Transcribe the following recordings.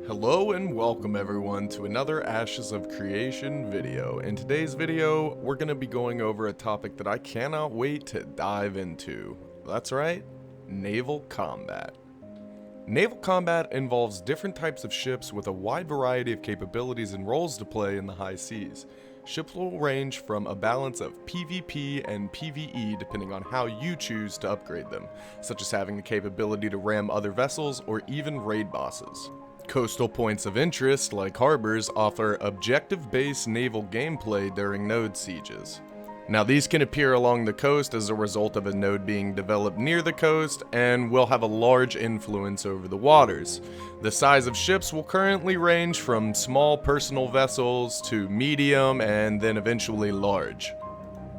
Hello and welcome everyone to another Ashes of Creation video. In today's video, we're going to be going over a topic that I cannot wait to dive into. That's right, naval combat. Naval combat involves different types of ships with a wide variety of capabilities and roles to play in the high seas. Ships will range from a balance of PvP and PvE depending on how you choose to upgrade them, such as having the capability to ram other vessels or even raid bosses. Coastal points of interest, like harbors, offer objective-based naval gameplay during node sieges. Now these can appear along the coast as a result of a node being developed near the coast and will have a large influence over the waters. The size of ships will currently range from small personal vessels to medium and then eventually large.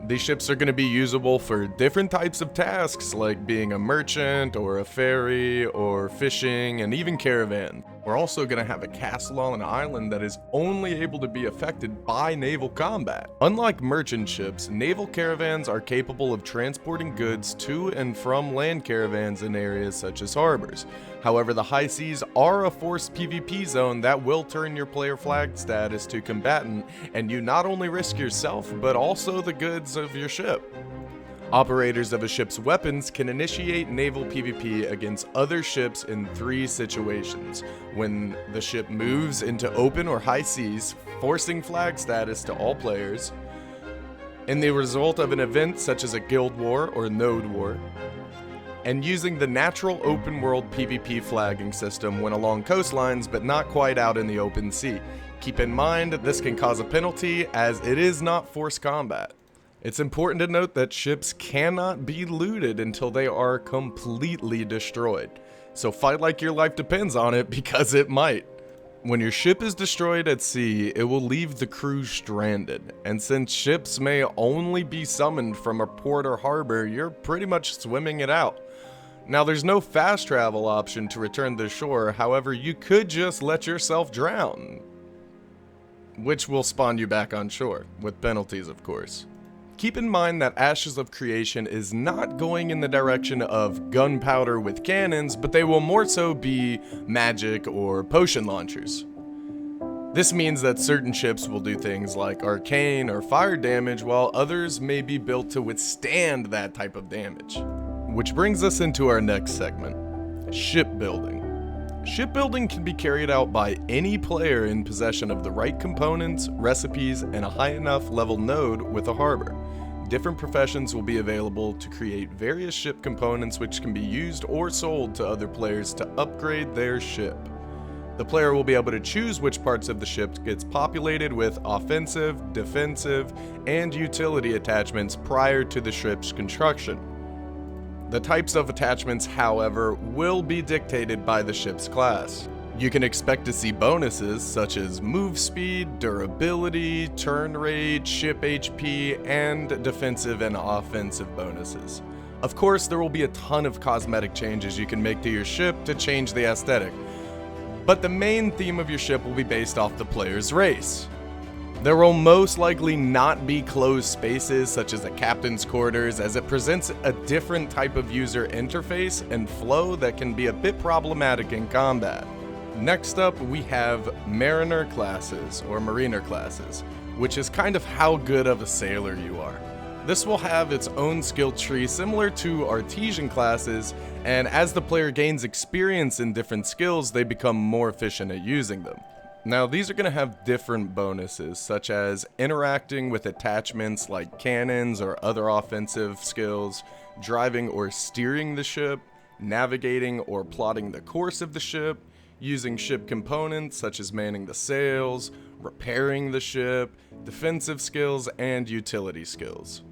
These ships are going to be usable for different types of tasks like being a merchant or a ferry or fishing and even caravan. We're also going to have a castle on an island that is only able to be affected by naval combat. Unlike merchant ships, naval caravans are capable of transporting goods to and from land caravans in areas such as harbors. However, the high seas are a forced PvP zone that will turn your player flag status to combatant, and you not only risk yourself, but also the goods of your ship. Operators of a ship's weapons can initiate naval PvP against other ships in 3 situations: when the ship moves into open or high seas, forcing flag status to all players, in the result of an event such as a guild war or node war, and using the natural open world PvP flagging system when along coastlines but not quite out in the open sea. Keep in mind that this can cause a penalty as it is not forced combat. It's important to note that ships cannot be looted until they are completely destroyed. So fight like your life depends on it, because it might. When your ship is destroyed at sea, it will leave the crew stranded, and since ships may only be summoned from a port or harbor, you're pretty much swimming it out. Now there's no fast travel option to return to shore, however you could just let yourself drown, which will spawn you back on shore, with penalties of course. Keep in mind that Ashes of Creation is not going in the direction of gunpowder with cannons, but they will more so be magic or potion launchers. This means that certain ships will do things like arcane or fire damage, while others may be built to withstand that type of damage. Which brings us into our next segment, shipbuilding. Shipbuilding can be carried out by any player in possession of the right components, recipes, and a high enough level node with a harbor. Different professions will be available to create various ship components which can be used or sold to other players to upgrade their ship. The player will be able to choose which parts of the ship gets populated with offensive, defensive, and utility attachments prior to the ship's construction. The types of attachments, however, will be dictated by the ship's class. You can expect to see bonuses such as move speed, durability, turn rate, ship HP, and defensive and offensive bonuses. Of course, there will be a ton of cosmetic changes you can make to your ship to change the aesthetic, but the main theme of your ship will be based off the player's race. There will most likely not be closed spaces such as a captain's quarters, as it presents a different type of user interface and flow that can be a bit problematic in combat. Next up, we have Mariner classes, or Mariner classes, which is kind of how good of a sailor you are. This will have its own skill tree similar to Artesian classes, and as the player gains experience in different skills, they become more efficient at using them. Now, these are going to have different bonuses, such as interacting with attachments like cannons or other offensive skills, driving or steering the ship, navigating or plotting the course of the ship, using ship components such as manning the sails, repairing the ship, defensive skills, and utility skills.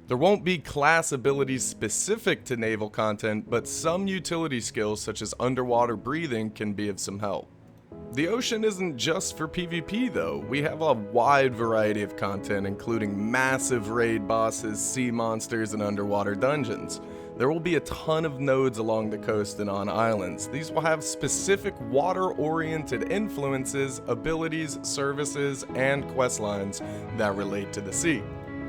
There won't be class abilities specific to naval content, but some utility skills such as underwater breathing can be of some help. The ocean isn't just for PvP though. We have a wide variety of content, including massive raid bosses, sea monsters, and underwater dungeons. There will be a ton of nodes along the coast and on islands. These will have specific water-oriented influences, abilities, services, and questlines that relate to the sea,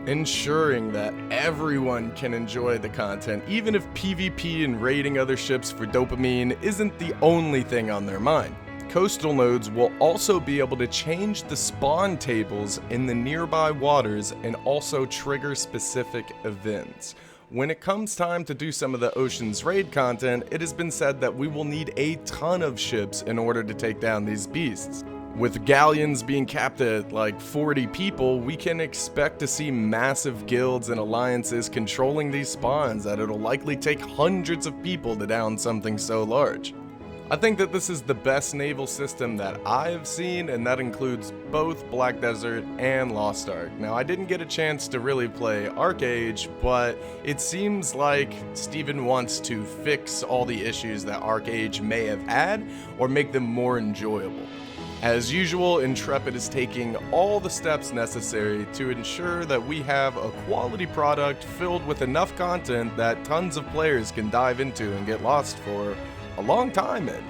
ensuring that everyone can enjoy the content, even if PvP and raiding other ships for dopamine isn't the only thing on their mind. coastal nodes will also be able to change the spawn tables in the nearby waters and also trigger specific events. When it comes time to do some of the Ocean's Raid content, it has been said that we will need a ton of ships in order to take down these beasts. With galleons being capped at like 40 people, we can expect to see massive guilds and alliances controlling these spawns that it'll likely take hundreds of people to down something so large. I think that this is the best naval system that I've seen, and that includes both Black Desert and Lost Ark. Now, I didn't get a chance to really play Arcade, but it seems like Steven wants to fix all the issues that Arcade may have had, or make them more enjoyable. As usual, Intrepid is taking all the steps necessary to ensure that we have a quality product filled with enough content that tons of players can dive into and get lost for a long time in.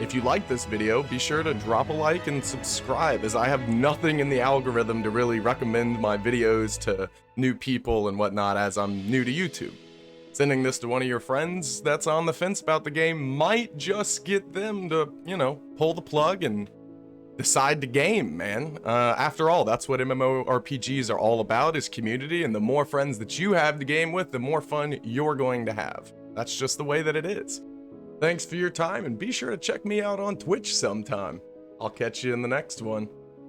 If you like this video, be sure to drop a like and subscribe, as I have nothing in the algorithm to really recommend my videos to new people and whatnot, as I'm new to YouTube. Sending this to one of your friends that's on the fence about the game might just get them to, pull the plug and decide to game, man. After all, that's what MMORPGs are all about, is community, and the more friends that you have to game with, the more fun you're going to have. That's just the way that it is. Thanks for your time, and be sure to check me out on Twitch sometime. I'll catch you in the next one.